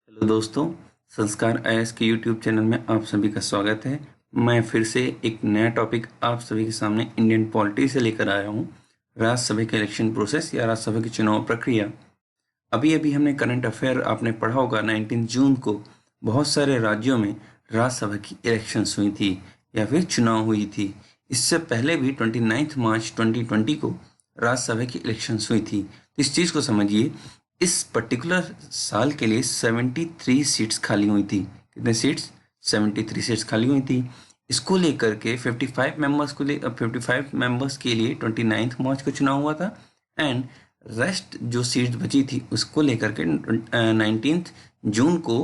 Hello दोस्तों, संस्कार IAS के यूट्यूब चैनल में आप सभी का स्वागत है। मैं फिर से एक नया टॉपिक आप सभी के सामने इंडियन पॉलिटी से लेकर आया हूँ। राज्यसभा के इलेक्शन प्रोसेस या राज्यसभा की चुनाव प्रक्रिया। अभी अभी हमने करंट अफेयर आपने पढ़ा होगा, 19 जून को बहुत सारे राज्यों में राज्यसभा की इलेक्शंस हुई थी या फिर चुनाव हुई थी। इससे पहले भी 29 मार्च 2020 को राज्यसभा की इलेक्शंस हुई थी। तो इस चीज़ को समझिए, इस पर्टिकुलर साल के लिए 73 सीट्स खाली हुई थी। कितने सीट्स? 73 सीट्स खाली हुई थी। इसको लेकर के 55 मेंबर्स के लिए 29 मार्च को चुनाव हुआ था एंड रेस्ट जो सीट्स बची थी उसको लेकर के 19 जून को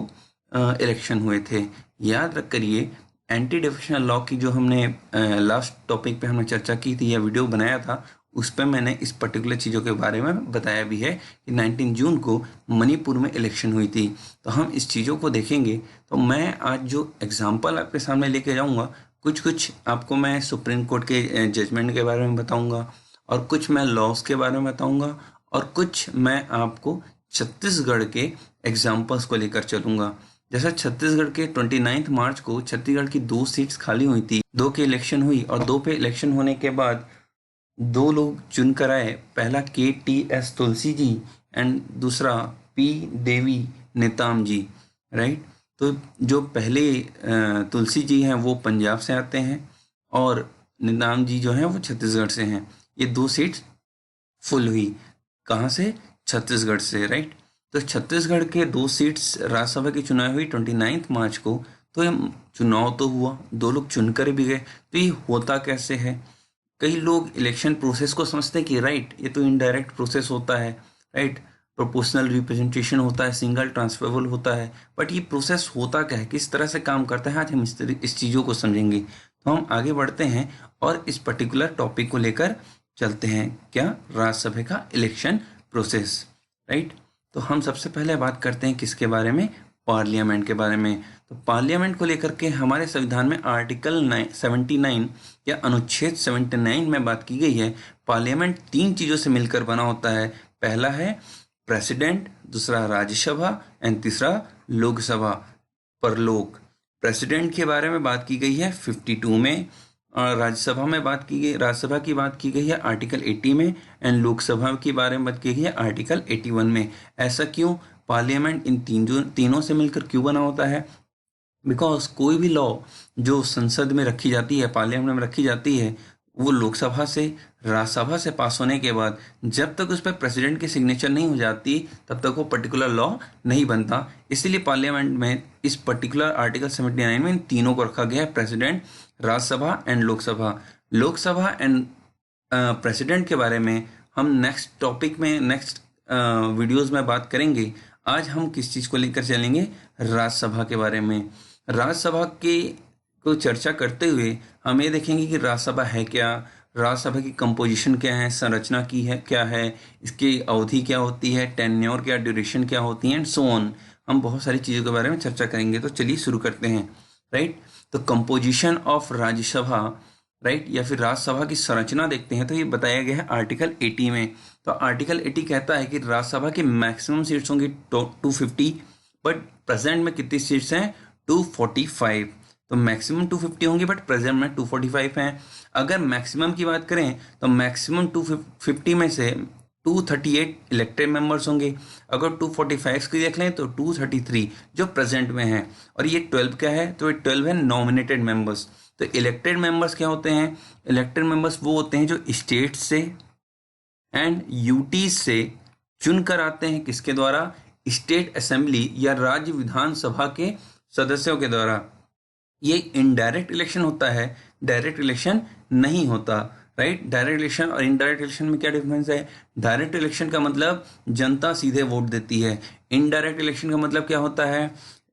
इलेक्शन हुए थे। याद रख करिए, एंटी डिफेक्शन लॉ की जो हमने लास्ट टॉपिक पे हमने चर्चा की थी या वीडियो बनाया था, उस पर मैंने इस पर्टिकुलर चीज़ों के बारे में बताया भी है कि 19 जून को मणिपुर में इलेक्शन हुई थी। तो हम इस चीज़ों को देखेंगे। तो मैं आज जो एग्जांपल आपके सामने लेके जाऊंगा, कुछ आपको मैं सुप्रीम कोर्ट के जजमेंट के बारे में बताऊंगा और कुछ मैं लॉज के बारे में बताऊंगा और कुछ मैं आपको छत्तीसगढ़ के एग्जाम्पल्स को लेकर चलूंगा। जैसा छत्तीसगढ़ के 29 मार्च को छत्तीसगढ़ की 2 सीट्स खाली हुई थी, 2 की इलेक्शन हुई और 2 पे इलेक्शन होने के बाद 2 लोग चुन कर आए। पहला KTS तुलसी जी एंड दूसरा P देवी नेताम जी, राइट। तो जो पहले तुलसी जी हैं वो पंजाब से आते हैं और नेताम जी जो हैं वो छत्तीसगढ़ से हैं। ये 2 सीट्स फुल हुई। कहाँ से? छत्तीसगढ़ से, राइट। तो छत्तीसगढ़ के 2 सीट्स राज्यसभा की चुनाव हुई 29 मार्च को। तो ये चुनाव तो हुआ, 2 लोग चुनकर भी गए। तो ये होता कैसे है? कई लोग इलेक्शन प्रोसेस को समझते हैं कि राइट, ये तो इनडायरेक्ट प्रोसेस होता है, राइट, प्रोपोर्शनल रिप्रेजेंटेशन होता है, सिंगल ट्रांसफरेबल होता है। बट ये प्रोसेस होता क्या है, किस तरह से काम करता है, आज हम इस चीज़ों को समझेंगे। तो हम आगे बढ़ते हैं और इस पर्टिकुलर टॉपिक को लेकर चलते हैं। क्या? राज्यसभा का इलेक्शन प्रोसेस, राइट। तो हम सबसे पहले बात करते हैं किसके बारे में? पार्लियामेंट के बारे में। तो पार्लियामेंट को लेकर के हमारे संविधान में आर्टिकल 79 या अनुच्छेद 79 में बात की गई है। पार्लियामेंट 3 चीज़ों से मिलकर बना होता है। पहला है प्रेसिडेंट, दूसरा राज्यसभा एंड तीसरा लोकसभा। परलोक। प्रेसिडेंट के बारे में बात की गई है 52 में और राज्यसभा की बात की गई है आर्टिकल 80 में एंड लोकसभा के बारे में बात की गई है आर्टिकल 81 में। ऐसा क्यों? पार्लियामेंट इन तीनों से मिलकर क्यों बना होता है? बिकॉज कोई भी लॉ जो संसद में रखी जाती है, पार्लियामेंट में रखी जाती है, वो लोकसभा से, राज्यसभा से पास होने के बाद जब तक उस पर प्रेसिडेंट की सिग्नेचर नहीं हो जाती तब तक वो पर्टिकुलर लॉ नहीं बनता। इसीलिए पार्लियामेंट में इस पर्टिकुलर आर्टिकल 79 में इन तीनों को रखा गया है, president, Rajya Sabha and Lok Sabha. Lok Sabha and president के बारे में हम नेक्स्ट टॉपिक में, नेक्स्ट वीडियोस में बात करेंगे। आज हम किस चीज़ को लेकर चलेंगे? राज्यसभा के बारे में। राज्यसभा के को चर्चा करते हुए हम ये देखेंगे कि राज्यसभा है क्या, राज्यसभा की कंपोजिशन क्या है, संरचना की है क्या है, इसकी अवधि क्या होती है, टेन्योर क्या, ड्यूरेशन क्या होती है एंड सो ऑन। हम बहुत सारी चीज़ों के बारे में चर्चा करेंगे। तो चलिए शुरू करते हैं, राइट। तो कंपोजिशन ऑफ राज्यसभा, राइट, या फिर राज्यसभा की संरचना देखते हैं तो ये बताया गया है आर्टिकल 80 में। तो आर्टिकल 80 कहता है कि राज्यसभा की मैक्सिमम सीट्स होंगी 250, बट प्रेजेंट में कितनी सीट्स हैं? 245। तो मैक्सिमम 250 होंगी बट प्रेजेंट में 245 हैं। अगर मैक्सिमम की बात करें तो मैक्सिमम 250 में से 238 इलेक्टेड मेंबर्स होंगे। अगर 245 की देख लें तो 233 जो प्रेजेंट में हैं। और ये 12 क्या है? तो ये 12 है नॉमिनेटेड मेंबर्स। तो इलेक्टेड मेंबर्स क्या होते हैं? इलेक्टेड मेंबर्स वो होते हैं जो स्टेट से एंड यूटी से चुनकर आते हैं। किसके द्वारा? स्टेट असेंबली या राज्य विधानसभा के सदस्यों के द्वारा। ये इनडायरेक्ट इलेक्शन होता है, डायरेक्ट इलेक्शन नहीं होता, राइट। डायरेक्ट इलेक्शन और इनडायरेक्ट इलेक्शन में क्या डिफरेंस है? डायरेक्ट इलेक्शन का मतलब जनता सीधे वोट देती है। इनडायरेक्ट इलेक्शन का मतलब क्या होता है?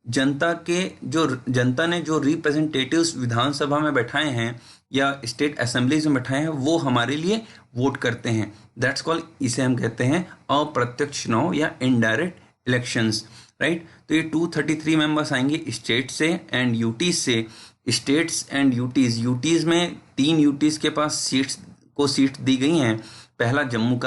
जनता ने जो रिप्रेजेंटेटिव्स विधानसभा में बैठाए हैं या स्टेट असेंबलीज में बैठाए हैं वो हमारे लिए वोट करते हैं। दैट्स कॉल्ड, इसे हम कहते हैं अप्रत्यक्ष चुनाव या इनडायरेक्ट इलेक्शंस, राइट। तो ये 233 मेंबर्स आएंगे स्टेट से एंड यूटीज से। स्टेट्स एंड यूटीज में 3 यूटीज के पास सीट दी गई हैं। पहला जम्मू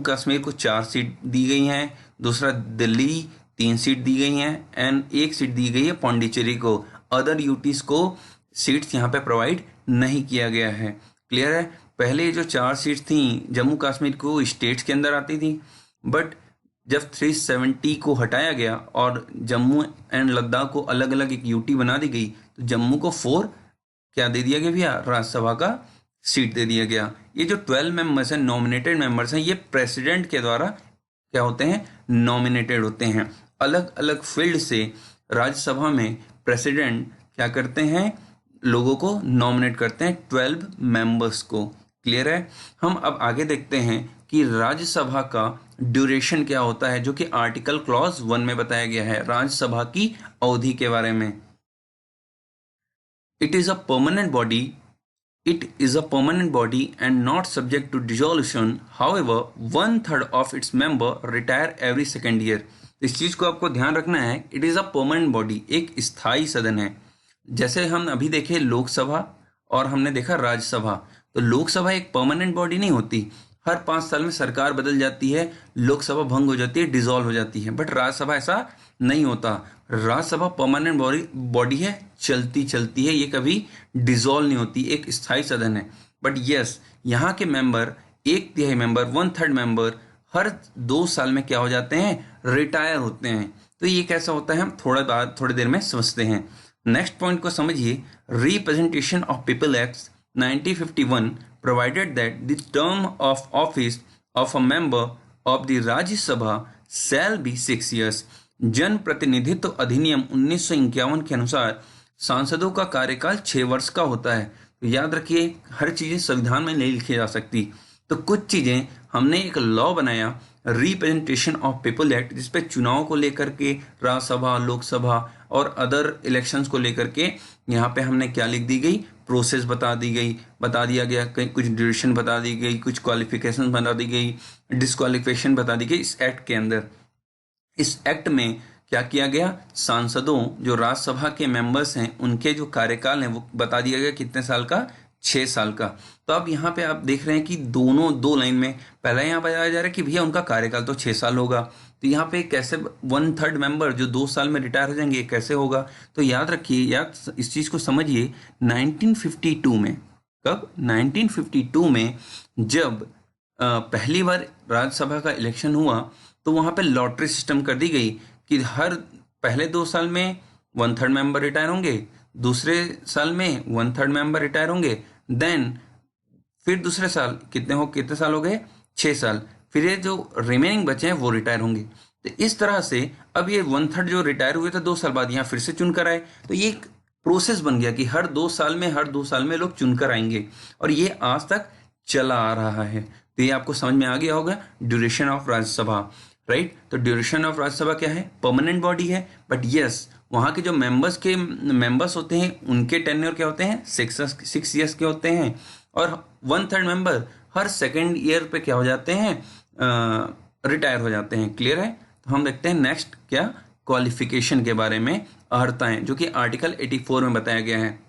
कश्मीर को 4 सीट दी गई हैं। दूसरा दिल्ली 3 सीट दी गई हैं एंड 1 सीट दी गई है पौंडीचेरी को। अदर यूटीज को सीट्स यहाँ पे प्रोवाइड नहीं किया गया है। क्लियर है। पहले जो 4 सीट्स थी जम्मू कश्मीर को स्टेट्स के अंदर आती थी, बट जब 370 को हटाया गया और जम्मू एंड लद्दाख को अलग अलग एक यूटी बना दी गई, तो जम्मू को 4 क्या दे दिया गया भैया, राज्यसभा का सीट दे दिया गया। ये जो 12 मेंबर्स हैं, नॉमिनेटेड मेंबर्स हैं, ये प्रेसिडेंट के द्वारा क्या होते हैं, नॉमिनेटेड होते हैं। अलग अलग फील्ड से राज्यसभा में प्रेसिडेंट क्या करते हैं, लोगों को नॉमिनेट करते हैं, 12 मेंबर्स को। क्लियर है। हम अब आगे देखते हैं कि राज्यसभा का ड्यूरेशन क्या होता है, जो कि आर्टिकल क्लॉज 1 में बताया गया है राज्यसभा की अवधि के बारे में। It is a permanent body. It is a permanent body and not subject to dissolution. However, 1/3 of its member retire every second year. इस चीज को आपको ध्यान रखना है। It is a permanent body, एक स्थायी सदन है। जैसे हम अभी देखे लोकसभा और हमने देखा राज्यसभा, तो लोकसभा एक परमानेंट बॉडी नहीं होती। हर 5 साल में सरकार बदल जाती है, लोकसभा भंग हो जाती है, डिसॉल्व हो जाती है। बट राज्यसभा ऐसा नहीं होता। राज्यसभा परमानेंट बॉडी है, चलती चलती है, ये कभी डिसॉल्व नहीं होती, एक स्थायी सदन है। बट यस, यहाँ के मेंबर 1/3 मेंबर, 1/3 मेंबर हर 2 साल में क्या हो जाते हैं, रिटायर होते हैं। तो ये कैसा होता है, हम थोड़ी देर में समझते हैं। नेक्स्ट पॉइंट को समझिए। Representation of people act 1951 provided that the term of office of a member of the Rajya Sabha shall be 6 years. जन प्रतिनिधित्व अधिनियम 1951 के अनुसार सांसदों का कार्यकाल 6 वर्ष का होता है। तो याद रखिए, हर चीजें संविधान में नहीं लिखी जा सकती। तो कुछ चीजें हमने एक लॉ बनाया, रिप्रेजेंटेशन ऑफ पीपल एक्ट, जिसपे चुनाव को लेकर के राज्यसभा, लोकसभा और अदर इलेक्शंस को लेकर के यहाँ पे हमने क्या लिख दी गई, प्रोसेस बता दिया गया, कहीं कुछ ड्यूरेशन बता दी गई, कुछ क्वालिफिकेशन बता दी गई, डिस्क्वालिफिकेशन बता दी गई इस एक्ट के अंदर। इस एक्ट में क्या किया गया, सांसदों जो राज्यसभा के मेंबर्स हैं उनके जो कार्यकाल है वो बता दिया गया कितने साल का, 6 साल का। तो अब यहाँ पे आप देख रहे हैं कि दोनों 2 लाइन में पहला यहाँ बताया जा रहा है कि भैया उनका कार्यकाल तो 6 साल होगा। तो यहाँ पे कैसे 1/3 मेंबर जो 2 साल में रिटायर हो जाएंगे, कैसे होगा। तो याद रखिए, याद इस चीज को समझिए। 1952 में, कब, 1952 में जब पहली बार राज्यसभा का इलेक्शन हुआ, तो वहां पे लॉटरी सिस्टम कर दी गई कि हर पहले 2 साल में 1/3 मेंबर रिटायर होंगे, दूसरे साल में 1/3 मेंबर रिटायर होंगे, देन फिर दूसरे साल कितने साल हो गए, 6 साल, फिर ये जो रिमेनिंग बचे हैं वो रिटायर होंगे। तो इस तरह से अब ये 1/3 जो रिटायर हुए थे 2 साल बाद, यहाँ फिर से चुनकर आए। तो ये एक प्रोसेस बन गया कि हर 2 साल में लोग चुनकर आएंगे, और ये आज तक चला आ रहा है। तो ये आपको समझ में आ गया होगा ड्यूरेशन ऑफ राज्यसभा, राइट। तो ड्यूरेशन ऑफ राज्यसभा क्या है, परमानेंट बॉडी है। बट यस, वहाँ के जो मेंबर्स होते हैं उनके टेन्योर क्या होते हैं, 6 ईयर्स के होते हैं, और 1/3 मेंबर हर सेकेंड ईयर पे क्या हो जाते हैं, रिटायर हो जाते हैं। क्लियर है। तो हम देखते हैं नेक्स्ट क्या, क्वालिफिकेशन के बारे में, अर्हताएं, जो कि आर्टिकल 84 में बताया गया है।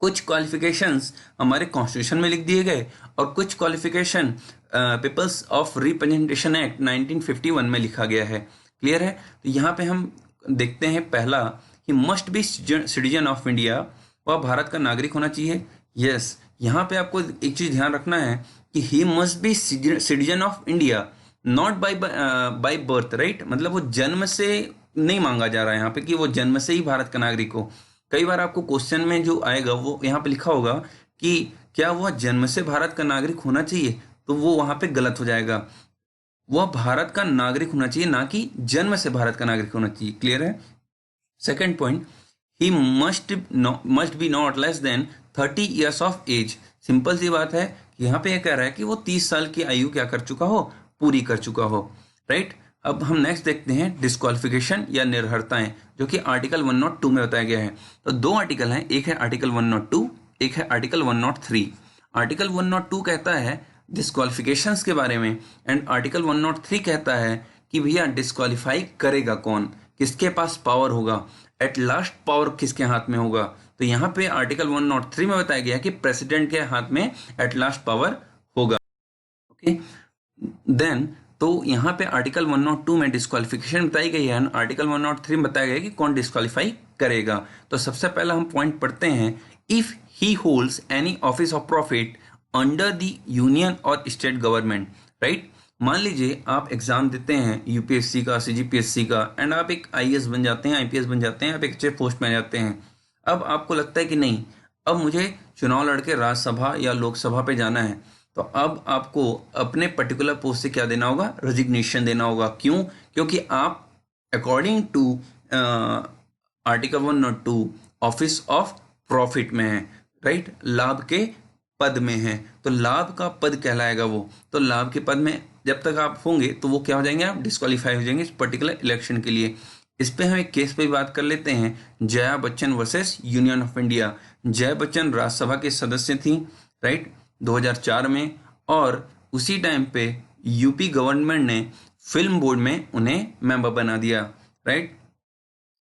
कुछ क्वालिफिकेशंस हमारे कॉन्स्टिट्यूशन में लिख दिए गए और कुछ qualification peoples of representation act 1951 में लिखा गया है। क्लियर है। तो यहाँ पे हम देखते हैं पहला, ही must B citizen of India, वह भारत का नागरिक होना चाहिए। यस, यहाँ पे आपको एक चीज ध्यान रखना है कि ही must B citizen of India, not by birth, right. मतलब वो जन्म से नहीं मांगा जा रहा है यहाँ पे कि वो जन्म से ही भारत का नागरिक हो। कई बार आपको क्वेश्चन में जो आएगा वो यहाँ पे लिखा होगा कि क्या वह जन्म से भारत का नागरिक होना चाहिए, तो वो वहां पे गलत हो जाएगा। वह भारत का नागरिक होना चाहिए, ना कि जन्म से भारत का नागरिक होना चाहिए। क्लियर है। Second point, he must be not less than 30 years of age. Simple सी बात है कि यहाँ पे यह कह रहा है कि वो 30 साल की आयु क्या कर चुका हो, पूरी कर चुका हो, राइट। अब हम नेक्स्ट देखते हैं डिस्क्वालिफिकेशन या निर्भरताएं, जो कि आर्टिकल 102 में बताया गया है। तो 2 आर्टिकल हैं, एक है आर्टिकल 102, एक है आर्टिकल 103। आर्टिकल 102 कहता है डिस्क्वालिफिकेशंस के बारे में, एंड आर्टिकल 103 कहता है कि भैया डिस्क्वालीफाई करेगा कौन, किसके पास पावर होगा, एट लास्ट पावर किसके हाथ में होगा। तो यहाँ पे आर्टिकल 103 में बताया गया कि प्रेसिडेंट के हाथ में एट लास्ट पावर होगा। ओके, देन तो यहाँ पे आर्टिकल 102 में डिस्क्वालिफिकेशन बताई गई है, आर्टिकल 103 में बताया गया है कि कौन डिस्क्वालीफाई करेगा। तो सबसे पहला हम पॉइंट पढ़ते हैं, if he holds any office of profit under the union और स्टेट गवर्नमेंट, राइट। मान लीजिए आप एग्जाम देते हैं यूपीएससी का, सीजीपीएससी का, एंड आप एक आईएएस बन जाते हैं, आईपीएस बन जाते हैं, आप एक अच्छे पोस्ट में आ जाते हैं। अब आपको लगता है कि नहीं, अब मुझे चुनाव लड़के राज्यसभा या लोकसभा पे जाना है, तो अब आपको अपने पर्टिकुलर पोस्ट से क्या देना होगा, रेजिग्नेशन देना होगा। क्यों? क्योंकि आप according to article 102 office of profit में है, राइट, लाभ के पद में है, तो लाभ का पद कहलाएगा वो। तो लाभ के पद में जब तक आप होंगे तो वो क्या हो जाएंगे, आप डिस्क्वालीफाई हो जाएंगे इस पर्टिकुलर इलेक्शन के लिए। इस पे हम एक केस पे बात कर लेते हैं, Jaya Bachchan versus union of India. Jaya Bachchan Rajya Sabha के सदस्य थी, राइट, 2004 में, और उसी टाइम पे यूपी गवर्नमेंट ने फिल्म बोर्ड में उन्हें मेंबर बना दिया, राइट।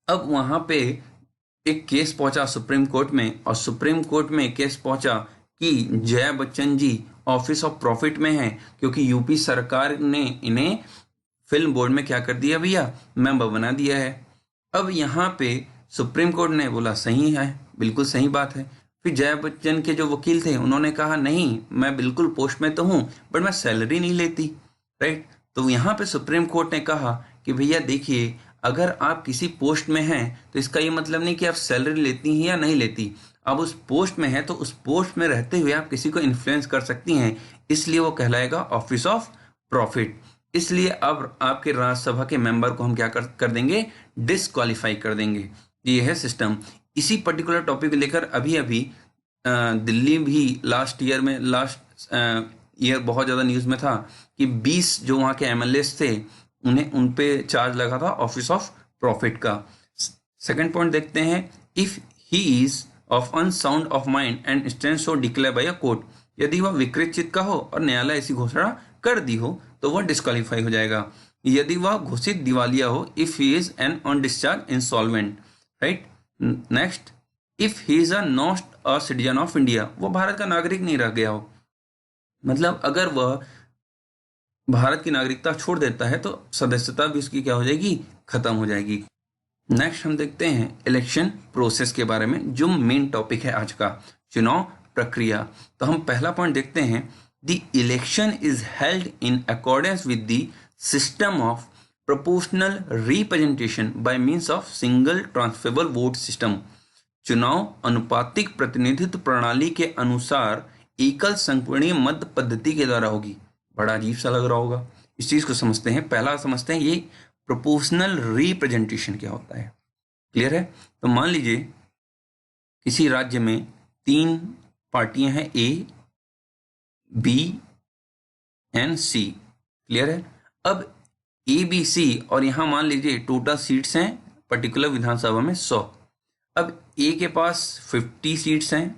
अब वहां पे एक केस पहुंचा सुप्रीम कोर्ट में, और सुप्रीम कोर्ट में केस पहुंचा कि Jaya Bachchan ji office of profit में हैं, क्योंकि यूपी सरकार ने इन्हें फिल्म बोर्ड में क्या कर दिया भैया, मेंबर बना दिया है। अब यहाँ पे सुप्रीम कोर्ट ने बोला सही है, बिल्कुल सही बात है। फिर जया बच्चन के जो वकील थे उन्होंने कहा नहीं, मैं बिल्कुल पोस्ट में तो हूँ बट मैं सैलरी नहीं लेती, राइट। तो यहाँ पे सुप्रीम कोर्ट ने कहा कि भैया देखिए, अगर आप किसी पोस्ट में हैं तो इसका ये मतलब नहीं कि आप सैलरी लेती हैं या नहीं लेती, आप उस पोस्ट में हैं तो उस पोस्ट में रहते हुए आप किसी को इन्फ्लुएंस कर सकती हैं, इसलिए वो कहलाएगा ऑफिस ऑफ प्रॉफिट। इसलिए अब आपके राज्यसभा के मेंबर को हम क्या कर देंगे, डिस्क्वालीफाई कर देंगे। ये है सिस्टम। इसी पर्टिकुलर टॉपिक को लेकर अभी अभी दिल्ली भी लास्ट ईयर बहुत ज़्यादा न्यूज़ में था कि 20 जो वहाँ के एमएलएस थे उन पे चार्ज लगा था ऑफिस ऑफ प्रॉफिट का। सेकंड पॉइंट देखते हैं, if he is of unsound of mind and stand so declare by a court, यदि वह विकृत चित्त का हो और न्यायालय ऐसी घोषणा कर दी हो तो वह डिस्क्वालीफाई हो जाएगा। यदि वह घोषित दिवालिया हो, if he is an on discharge insolvent, right. Next, if he is not a citizen of India, वो भारत का नागरिक नहीं रह गया हो, मतलब अगर वह भारत की नागरिकता छोड़ देता है तो सदस्यता भी उसकी क्या हो जाएगी, खत्म हो जाएगी। नेक्स्ट हम देखते हैं इलेक्शन प्रोसेस के बारे में, जो मेन टॉपिक है आज का, चुनाव प्रक्रिया। तो हम पहला पॉइंट देखते हैं, the election is held in accordance with the system of proportional representation by means of single transferable vote system. चुनाव अनुपातिक प्रतिनिधित्व प्रणाली के अनुसार एकल संकीर्णीय मत पद्धति के द्वारा होगी। बड़ा अजीब सा लग रहा होगा, इस चीज को समझते हैं। पहला समझते हैं ये प्रोपोर्शनल रिप्रेजेंटेशन क्या होता है, क्लियर है। तो मान लीजिए किसी राज्य में 3 पार्टियां हैं, ए, बी एंड सी, क्लियर है। अब ए, बी, सी, और यहां मान लीजिए टोटल सीट्स हैं पर्टिकुलर विधानसभा में 100। अब ए के पास 50 सीट्स हैं,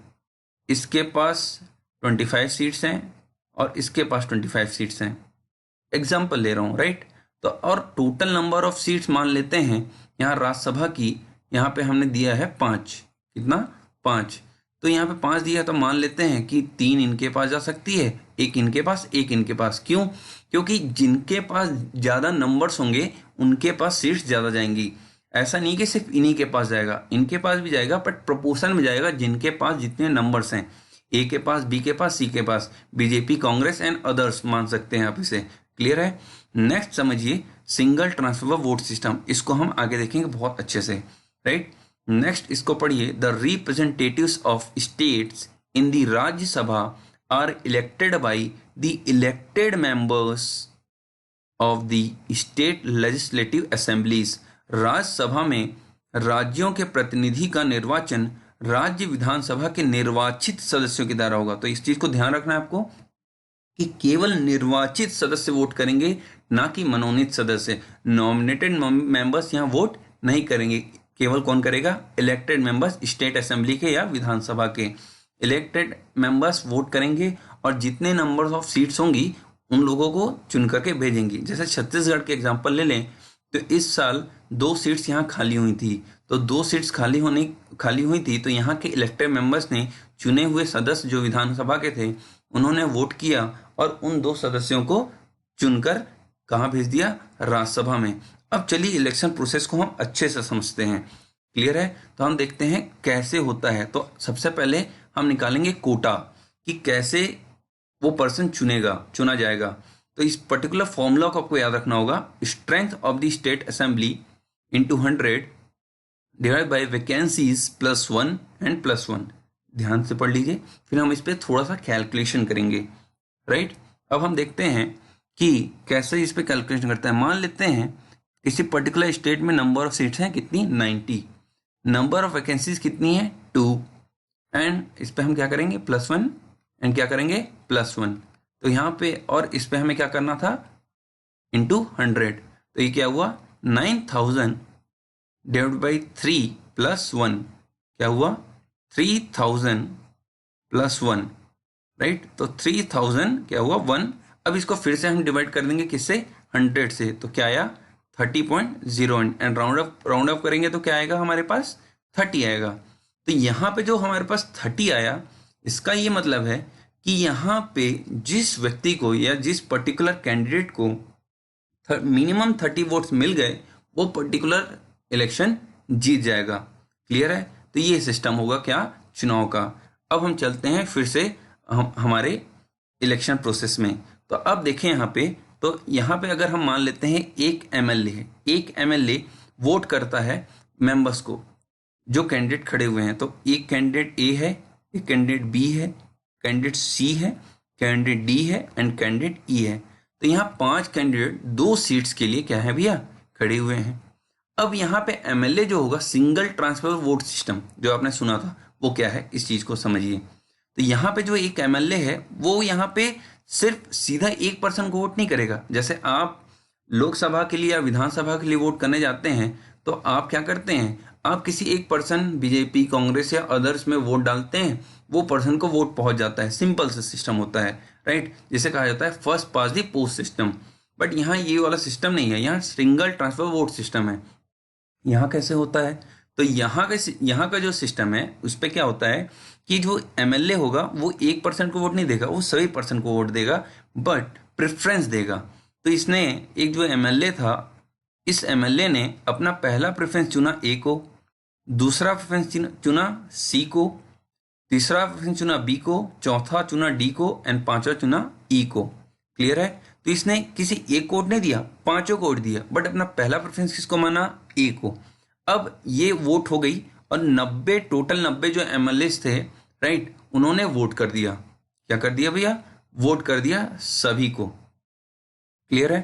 इसके पास 25 सीट्स हैं, और इसके पास 25 सीट्स हैं। एग्जाम्पल ले रहा हूँ, राइट। तो और टोटल नंबर ऑफ सीट्स मान लेते हैं यहाँ राज्यसभा की, यहाँ पे हमने दिया है 5, कितना, 5। तो यहाँ पे 5 दिया, तो मान लेते हैं कि 3 इनके पास जा सकती है, 1 इनके पास, 1 इनके पास। क्यों? क्योंकि जिनके पास ज़्यादा नंबर्स होंगे उनके पास सीट्स ज़्यादा जाएंगी। ऐसा नहीं कि सिर्फ इन्हीं के पास जाएगा, इनके पास भी जाएगा, बट प्रोपोर्शन में जाएगा जिनके पास जितने नंबर्स हैं, ए के पास, बी के पास, सी के पास, बीजेपी, कांग्रेस एंड अदर्स मान सकते हैं आप इसे, क्लियर है। नेक्स्ट समझिए सिंगल ट्रांसफरेबल वोट सिस्टम, इसको हम आगे देखेंगे बहुत अच्छे से, राइट। नेक्स्ट इसको पढ़िए, the representatives of states in the Rajya Sabha are elected by the elected members of the state legislative assemblies. Rajya Sabha में राज्यों के प्रतिनिधि का निर्वाचन राज्य विधानसभा के निर्वाचित सदस्यों के द्वारा होगा। तो इस चीज को ध्यान रखना है आपको कि केवल निर्वाचित सदस्य वोट करेंगे, ना कि मनोनीत सदस्य। नॉमिनेटेड मेंबर्स यहाँ वोट नहीं करेंगे। केवल कौन करेगा? इलेक्टेड मेंबर्स, स्टेट असेंबली के या विधानसभा के इलेक्टेड मेंबर्स वोट करेंगे, और जितने नंबर ऑफ सीट्स होंगी उन लोगों को चुन करके भेजेंगी। जैसे छत्तीसगढ़ के एग्जाम्पल ले लें तो इस साल 2 सीट्स यहाँ खाली हुई थी, तो 2 सीट्स खाली हुई थी, तो यहाँ के इलेक्टेड मेंबर्स ने चुने हुए सदस्य जो विधानसभा के थे उन्होंने वोट किया और उन 2 सदस्यों को चुनकर कहाँ भेज दिया? राज्यसभा में। अब चलिए इलेक्शन प्रोसेस को हम अच्छे से समझते हैं। क्लियर है? तो हम देखते हैं कैसे होता है। तो सबसे पहले हम निकालेंगे कोटा कि कैसे वो पर्सन चुना जाएगा। तो इस पर्टिकुलर फॉर्मूला को आपको याद रखना होगा, strength of the state assembly into 100 divide by vacancies +1 and +1। ध्यान से पढ़ लीजिए, फिर हम इस पर थोड़ा सा कैलकुलेशन करेंगे। राइट, अब हम देखते हैं कि कैसे इस पर कैलकुलेशन करते हैं। मान लेते हैं किसी पर्टिकुलर स्टेट में नंबर ऑफ सीट्स हैं कितनी? 90। नंबर ऑफ वैकेंसीज कितनी है? 2। एंड इस पर हम क्या करेंगे? +1 एंड क्या करेंगे? +1। तो यहाँ पे और इस पे हमें क्या करना था? इंटू 100। तो ये क्या हुआ? 9000 डिवाइड बाई 3 + 1 क्या हुआ? 3000 + 1। राइट, तो 3000 क्या हुआ? 1। अब इसको फिर से हम डिवाइड कर देंगे किससे? 100 से। तो क्या आया? 30.0 एंड राउंड अप करेंगे तो क्या आएगा हमारे पास? 30 आएगा। तो यहाँ पे जो हमारे पास 30 आया, इसका ये मतलब है कि यहाँ पे जिस व्यक्ति को या जिस पर्टिकुलर कैंडिडेट को मिनिमम 30 वोट्स मिल गए, वो पर्टिकुलर इलेक्शन जीत जाएगा। क्लियर है? तो ये सिस्टम होगा क्या? चुनाव का। अब हम चलते हैं फिर से हमारे इलेक्शन प्रोसेस में। तो अब देखें यहाँ पे, तो यहाँ पे अगर हम मान लेते हैं एक एमएलए है, एक एमएलए वोट करता है मेंबर्स को जो कैंडिडेट खड़े हुए हैं। तो एक कैंडिडेट ए है, एक कैंडिडेट बी है, कैंडिडेट सी है, कैंडिडेट डी है एंड कैंडिडेट ई है। तो यहाँ 5 कैंडिडेट 2 सीट्स के लिए क्या है भैया? खड़े हुए हैं। अब यहाँ पे एमएलए जो होगा, सिंगल ट्रांसफर वोट सिस्टम जो आपने सुना था, वो क्या है? इस चीज को समझिए। तो यहाँ पे जो एक एमएलए है वो यहाँ पे सिर्फ सीधा एक पर्सन को वोट नहीं करेगा। जैसे आप लोकसभा के लिए या विधानसभा के लिए वोट करने जाते हैं तो आप क्या करते हैं? आप किसी एक पर्सन, बीजेपी, कांग्रेस या अदर्स में वोट डालते हैं, वो पर्सन को वोट पहुंच जाता है। सिंपल सा सिस्टम होता है। राइट, जिसे कहा जाता है first pass the post system. But यहाँ ये वाला सिस्टम नहीं है, यहाँ सिंगल ट्रांसफर वोट सिस्टम है। यहाँ कैसे होता है? तो यहाँ का जो सिस्टम है उस पर क्या होता है कि जो एमएलए होगा वो एक पर्सन को वोट नहीं देगा, वो सभी पर्सन को वोट देगा, बट प्रेफरेंस देगा। तो इसने एक जो एमएलए था, इस एमएलए ने अपना पहला प्रेफरेंस चुना ए को, दूसरा प्रेफरेंस चुना सी को, तीसरा प्रेफरेंस चुना बी को, चौथा चुना डी को एंड पांचवा चुना ई को। क्लियर है? तो इसने किसी एक को वोट नहीं दिया, पांचों को वोट दिया, बट अपना पहला प्रेफरेंस किसको माना? ए को। अब ये वोट हो गई और 90 टोटल 90 जो एमएलए थे, राइट, उन्होंने वोट कर दिया। क्या कर दिया भैया? वोट कर दिया सभी को। क्लियर है?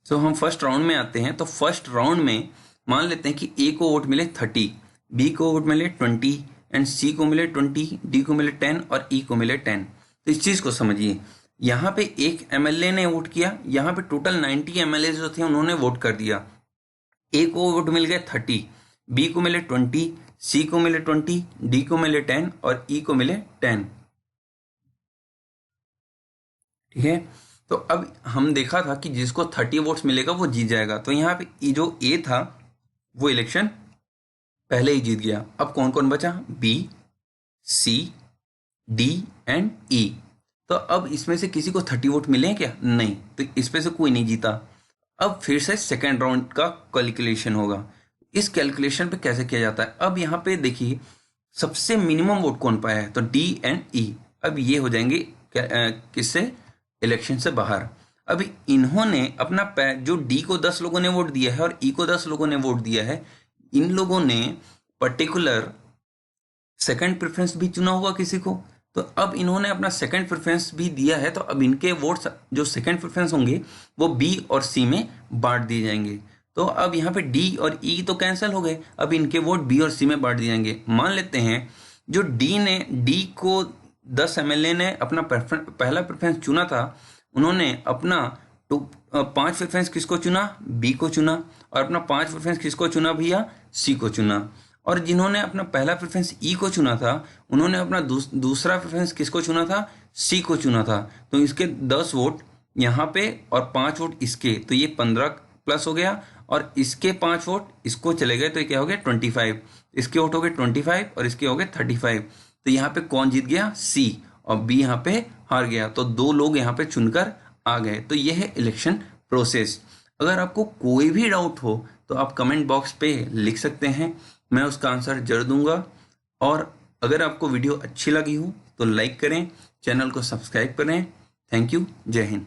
तो हम फर्स्ट राउंड में आते हैं। तो फर्स्ट राउंड में मान लेते हैं कि ए को वोट मिले 30, बी को वोट मिले 20 एंड सी को मिले 20, डी को मिले 10 और ई को मिले 10। तो इस चीज को समझिए, यहाँ पे एक एमएलए ने वोट किया, यहाँ पे टोटल 90 एमएलए जो थे उन्होंने वोट कर दिया। ए को वोट मिल गए 30, बी को मिले 20, सी को मिले 20, डी को मिले 10 और ई को मिले 10। ठीक है? तो अब हम देखा था कि जिसको 30 वोट्स मिलेगा वो जीत जाएगा। तो यहाँ पे जो ए था वो इलेक्शन पहले ही जीत गया। अब कौन कौन बचा? बी, सी, डी एंड ई। तो अब इसमें से किसी को 30 वोट मिले हैं क्या? नहीं, तो इसमें से कोई नहीं जीता। अब फिर से सेकेंड राउंड का कैलकुलेशन होगा। इस कैलकुलेशन पे कैसे किया जाता है? अब यहाँ पे देखिए सबसे मिनिमम वोट कौन पाया है, तो डी एंड ई। अब ये हो जाएंगे किससे? इलेक्शन से बाहर। अभी इन्होंने अपना जो डी को 10 लोगों ने वोट दिया है और ई को 10 लोगों ने वोट दिया है, इन लोगों ने पर्टिकुलर सेकंड प्रेफरेंस भी चुना हुआ किसी को। तो अब इन्होंने अपना सेकंड प्रेफरेंस भी दिया है, तो अब इनके वोट्स जो सेकंड प्रेफरेंस होंगे वो बी और सी में बांट दिए जाएंगे। तो अब यहाँ पे डी और ई तो कैंसिल हो गए, अब इनके वोट बी और सी में बांट दिए जाएंगे। मान लेते हैं जो डी को 10 एमएलए ने अपना पहला प्रेफरेंस चुना था, उन्होंने अपना 5 प्रेफरेंस किसको चुना? बी को चुना। और अपना 5 प्रेफरेंस किसको चुना भैया? सी को चुना। और जिन्होंने अपना पहला प्रेफरेंस ई को चुना था, उन्होंने अपना दूसरा प्रेफरेंस किसको चुना था? सी को चुना था। तो इसके 10 वोट यहाँ पे और 5 वोट इसके, तो ये 15 प्लस हो गया। और इसके 5 वोट इसको चले गए, तो ये क्या हो गया? 25। इसके वोट हो गए 25 और इसके हो गए 35। तो यहाँ पे कौन जीत गया? सी। और बी यहाँ पे हार गया। तो 2 लोग यहाँ पे चुनकर आ गए। तो यह है इलेक्शन प्रोसेस। अगर आपको कोई भी डाउट हो तो आप कमेंट बॉक्स पे लिख सकते हैं, मैं उसका आंसर जरूर दूंगा। और अगर आपको वीडियो अच्छी लगी हो तो लाइक करें, चैनल को सब्सक्राइब करें। Thank you. जय हिंद।